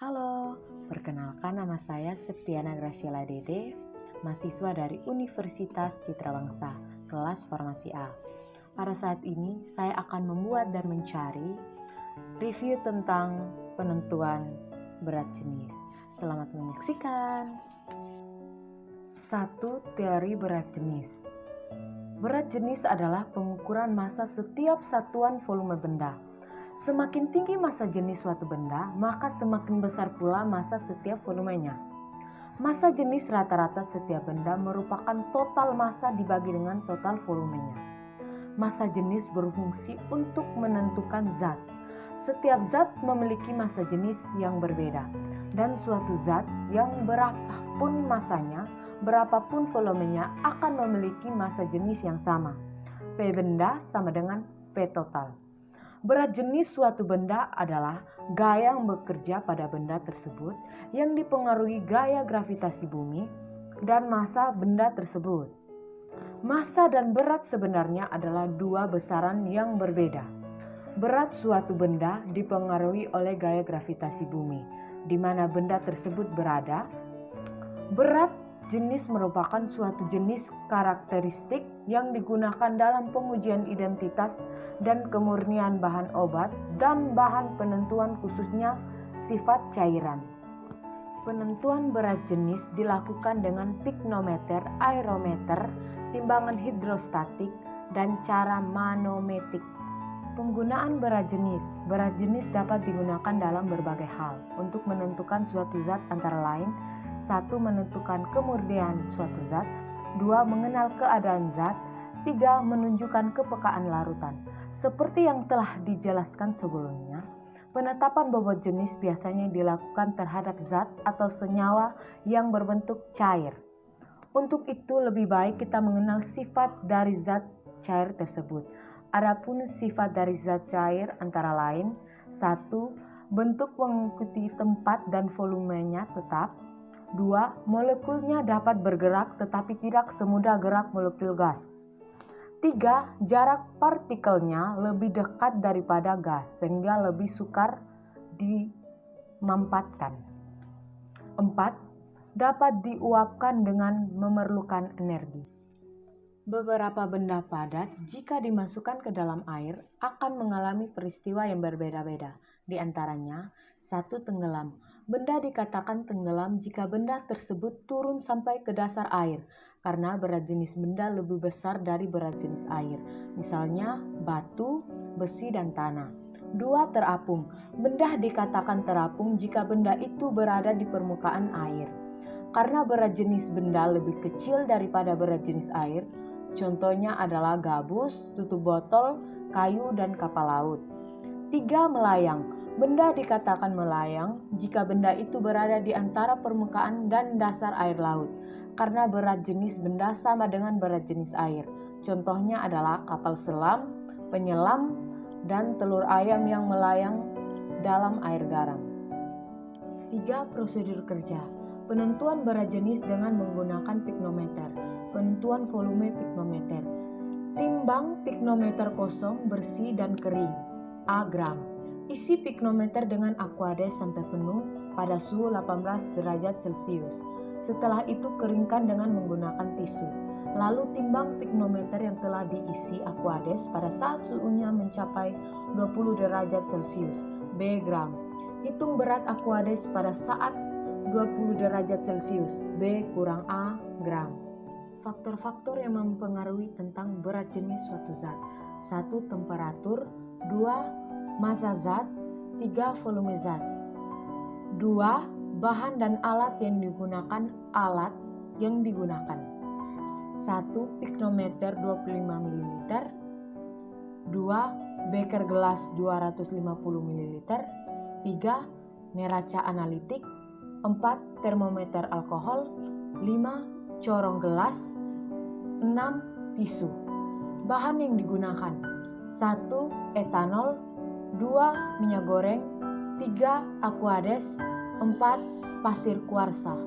Halo, perkenalkan nama saya Septiana Graciela Dede, mahasiswa dari Universitas Citra Bangsa, kelas Farmasi A. Pada saat ini, saya akan membuat dan mencari review tentang penentuan berat jenis. Selamat menyaksikan. 1. Teori berat jenis. Berat jenis adalah pengukuran massa setiap satuan volume benda. Semakin tinggi massa jenis suatu benda, maka semakin besar pula massa setiap volumenya. Massa jenis rata-rata setiap benda merupakan total massa dibagi dengan total volumenya. Massa jenis berfungsi untuk menentukan zat. Setiap zat memiliki massa jenis yang berbeda, dan suatu zat yang berapapun massanya, berapapun volumenya akan memiliki massa jenis yang sama. P benda sama dengan P total. Berat jenis suatu benda adalah gaya yang bekerja pada benda tersebut yang dipengaruhi gaya gravitasi bumi dan massa benda tersebut. Massa dan berat sebenarnya adalah dua besaran yang berbeda. Berat suatu benda dipengaruhi oleh gaya gravitasi bumi, di mana benda tersebut berada. Berat jenis merupakan suatu jenis karakteristik yang digunakan dalam pengujian identitas dan kemurnian bahan obat dan bahan penentuan khususnya sifat cairan. Penentuan berat jenis dilakukan dengan piknometer, aerometer, timbangan hidrostatik, dan cara manometrik. Penggunaan berat jenis dapat digunakan dalam berbagai hal untuk menentukan suatu zat antara lain 1. Menentukan kemurnian suatu zat. 2. Mengenal keadaan zat. 3. Menunjukkan kepekaan larutan. Seperti yang telah dijelaskan sebelumnya, penetapan bobot jenis biasanya dilakukan terhadap zat atau senyawa yang berbentuk cair. Untuk itu lebih baik kita mengenal sifat dari zat cair tersebut. Adapun sifat dari zat cair antara lain 1. Bentuk mengikuti tempat dan volumenya tetap. 2. Molekulnya dapat bergerak tetapi tidak semudah gerak molekul gas. 3. Jarak partikelnya lebih dekat daripada gas sehingga lebih sukar dimampatkan. 4. Dapat diuapkan dengan memerlukan energi. Beberapa benda padat jika dimasukkan ke dalam air akan mengalami peristiwa yang berbeda-beda. Di antaranya 1. Tenggelam. Benda dikatakan tenggelam jika benda tersebut turun sampai ke dasar air karena berat jenis benda lebih besar dari berat jenis air, misalnya batu, besi, dan tanah. 2. Terapung. Benda dikatakan terapung jika benda itu berada di permukaan air karena berat jenis benda lebih kecil daripada berat jenis air. Contohnya adalah gabus, tutup botol, kayu, dan kapal laut. 3. Melayang. Benda dikatakan melayang jika benda itu berada di antara permukaan dan dasar air laut karena berat jenis benda sama dengan berat jenis air. Contohnya adalah kapal selam, penyelam, dan telur ayam yang melayang dalam air garam. 3. Prosedur kerja. Penentuan berat jenis dengan menggunakan piknometer. Penentuan volume piknometer. Timbang piknometer kosong, bersih, dan kering. A gram. Isi piknometer dengan aquades sampai penuh pada suhu 18 derajat Celcius. Setelah itu keringkan dengan menggunakan tisu. Lalu timbang piknometer yang telah diisi aquades pada saat suhunya mencapai 20 derajat Celcius. B gram. Hitung berat aquades pada saat 20 derajat Celcius. B kurang A gram. Faktor-faktor yang mempengaruhi tentang berat jenis suatu zat. 1. Temperatur. 2. Massa zat. 3. Volume zat. 2. Bahan dan alat yang digunakan. 1. Piknometer 25 ml. 2. Beker gelas 250 ml. 3. Neraca analitik. 4. Termometer alkohol. 5. Corong gelas. 6. Tisu. Bahan yang digunakan. 1. Etanol. 2. Minyak goreng. 3. Aquades. 4. Pasir kuarsa.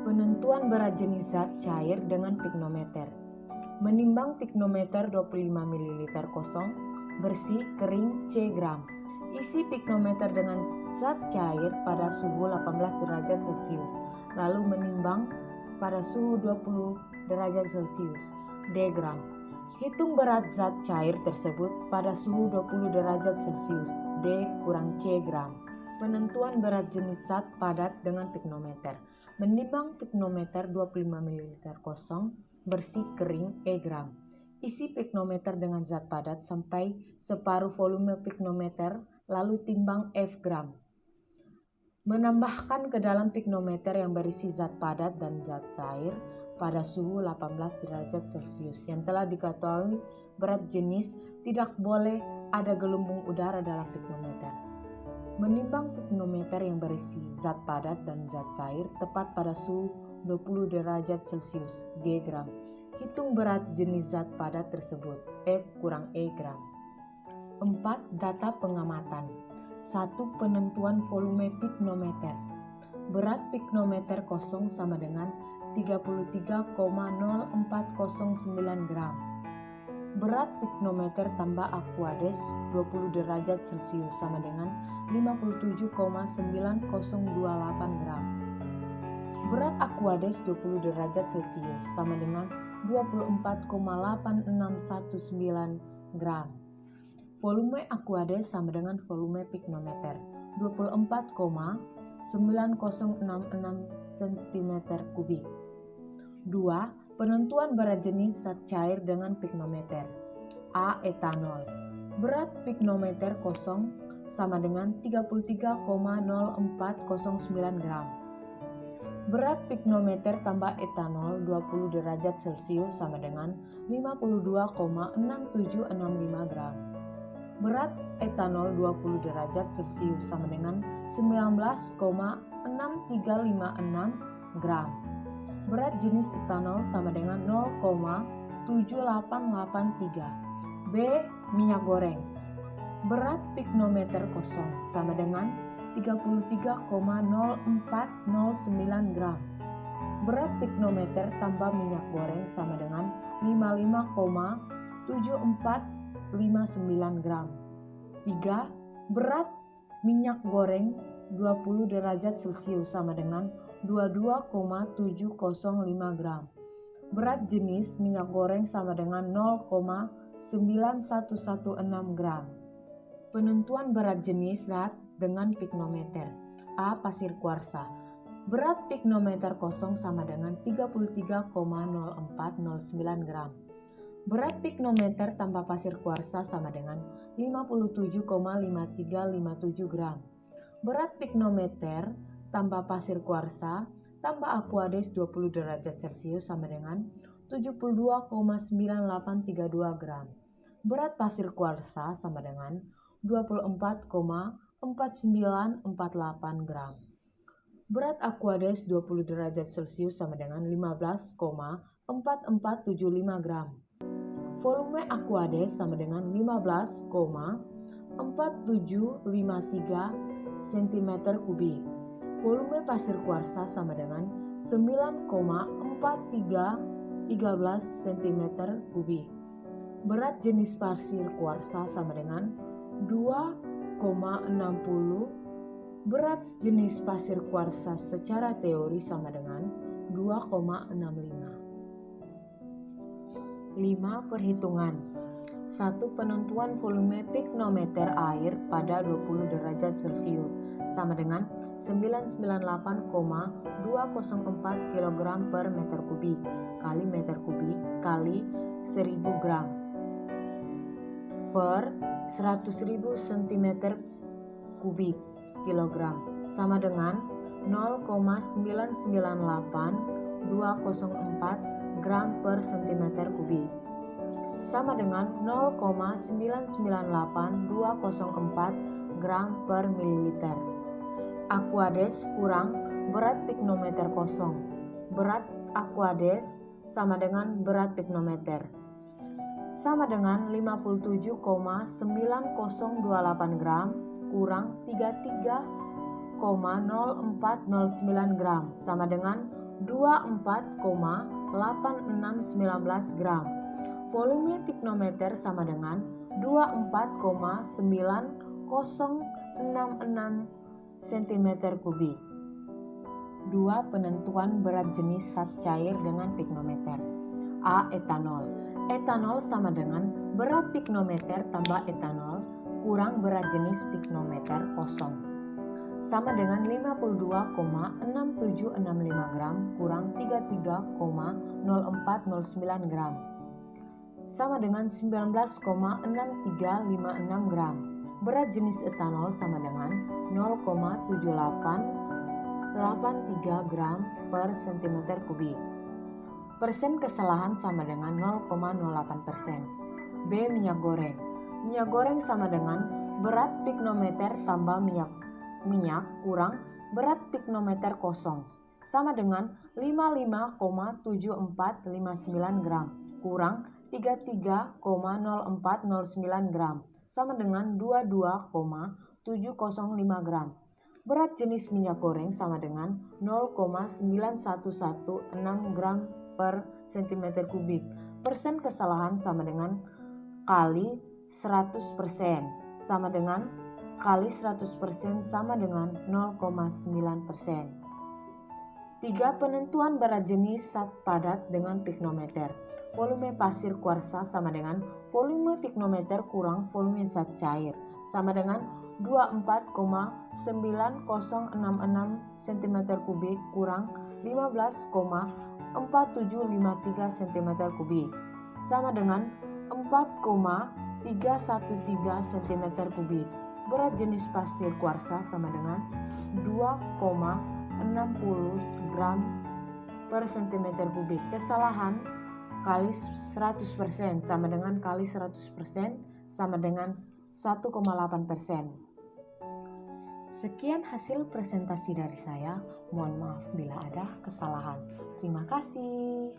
Penentuan berat jenis zat cair dengan piknometer. Menimbang piknometer 25 ml kosong, bersih, kering, C gram. Isi pignometer dengan zat cair pada suhu 18 derajat Celcius, lalu menimbang pada suhu 20 derajat Celcius. D gram. Hitung berat zat cair tersebut pada suhu 20 derajat Celcius. D kurang C gram. Penentuan berat jenis zat padat dengan pignometer. Menimbang pignometer 25 ml kosong, bersih kering E gram. Isi pignometer dengan zat padat sampai separuh volume pignometer, lalu timbang F gram. Menambahkan ke dalam pignometer yang berisi zat padat dan zat cair pada suhu 18 derajat Celcius. Yang telah diketahui berat jenis, tidak boleh ada gelembung udara dalam pignometer. Menimbang pignometer yang berisi zat padat dan zat cair tepat pada suhu 20 derajat Celcius. G gram. Hitung berat jenis zat padat tersebut. F kurang E gram. 4. Data pengamatan. 1. Penentuan volume pignometer. Berat pignometer kosong sama dengan 33,0409 gram. Berat pignometer tambah aquades 20 derajat Celcius sama dengan 57,9028 gram. Berat aquades 20 derajat Celcius sama dengan 24,8619 gram. Volume aquades sama dengan volume pignometer 24,9066 cm3. 2. Penentuan berat jenis zat cair dengan pignometer. A. Etanol. Berat pignometer kosong sama dengan 33,0409 gram. Berat pignometer tambah etanol 20 derajat Celcius sama dengan 52,6765 gram. Berat etanol 20 derajat Celcius sama dengan 19,6356 gram. Berat jenis etanol sama dengan 0,7883. B. Minyak goreng. Berat pignometer kosong sama dengan 33,0409 gram. Berat pignometer tambah minyak goreng sama dengan 55,7459 gram. 3. Berat minyak goreng 20 derajat Celcius sama dengan 22,705 gram. Berat jenis minyak goreng sama dengan 0,9116 gram. Penentuan berat jenis zat dengan pignometer. A. Pasir kuarsa. Berat pignometer kosong sama dengan 33,0409 gram. Berat pignometer tambah pasir kuarsa sama dengan 57,5357 gram. Berat pignometer tambah pasir kuarsa tambah aquades 20 derajat Celcius sama dengan 72,9832 gram. Berat pasir kuarsa sama dengan 24,4948 gram. Berat aquades 20 derajat Celcius sama dengan 15,4475 gram. Volume aquades sama dengan 15,4753 cm3. Volume pasir kuarsa sama dengan 9,4313 cm3. Berat jenis pasir kuarsa sama dengan 2,60. Berat jenis pasir kuarsa secara teori sama dengan 2,65. 5. Perhitungan. 1. Penentuan volume pignometer air pada 20 derajat Celcius sama dengan 998,204 kg per meter kubik kali meter kubik kali 1000 gram per 100.000 cm kubik kilogram sama dengan 0,998204 gram per cm kubik sama dengan 0,998204 gram per mililiter. Aquades kurang berat pignometer kosong. Berat aquades sama dengan berat pignometer sama dengan 57,9028 gram kurang 33,0409 gram sama dengan 24,8619 gram. Volume pignometer sama dengan 24,9028 cm kubik. 2. Penentuan berat jenis zat cair dengan piknometer. A. Etanol. Etanol sama dengan berat piknometer tambah etanol kurang berat jenis piknometer kosong, sama dengan 52,6765 gram kurang 33,0409 gram, sama dengan 19,6356 gram. Berat jenis etanol sama dengan 0,7883 gram per cm kubik. Persen kesalahan sama dengan 0,08%. B. Minyak goreng. Minyak goreng sama dengan berat piknometer tambah minyak kurang berat piknometer kosong, sama dengan 55,7459 gram kurang 33,0409 gram, sama dengan 22,705 gram. Berat jenis minyak goreng sama dengan 0,9116 gram per cm kubik. Persen kesalahan sama dengan kali 100%, sama dengan kali 100% sama dengan 0,9%. 3. Penentuan berat jenis zat padat dengan piknometer. Volume pasir kuarsa sama dengan volume piknometer kurang volume zat cair, sama dengan 24,9066 cm kubik kurang 15,4753 cm kubik, sama dengan 4,313 cm kubik. Berat jenis pasir kuarsa sama dengan 2,60 gram per cm kubik. Kesalahan kali 100% sama dengan kali 100% sama dengan 1,8%. Sekian hasil presentasi dari saya. Mohon maaf bila ada kesalahan. Terima kasih.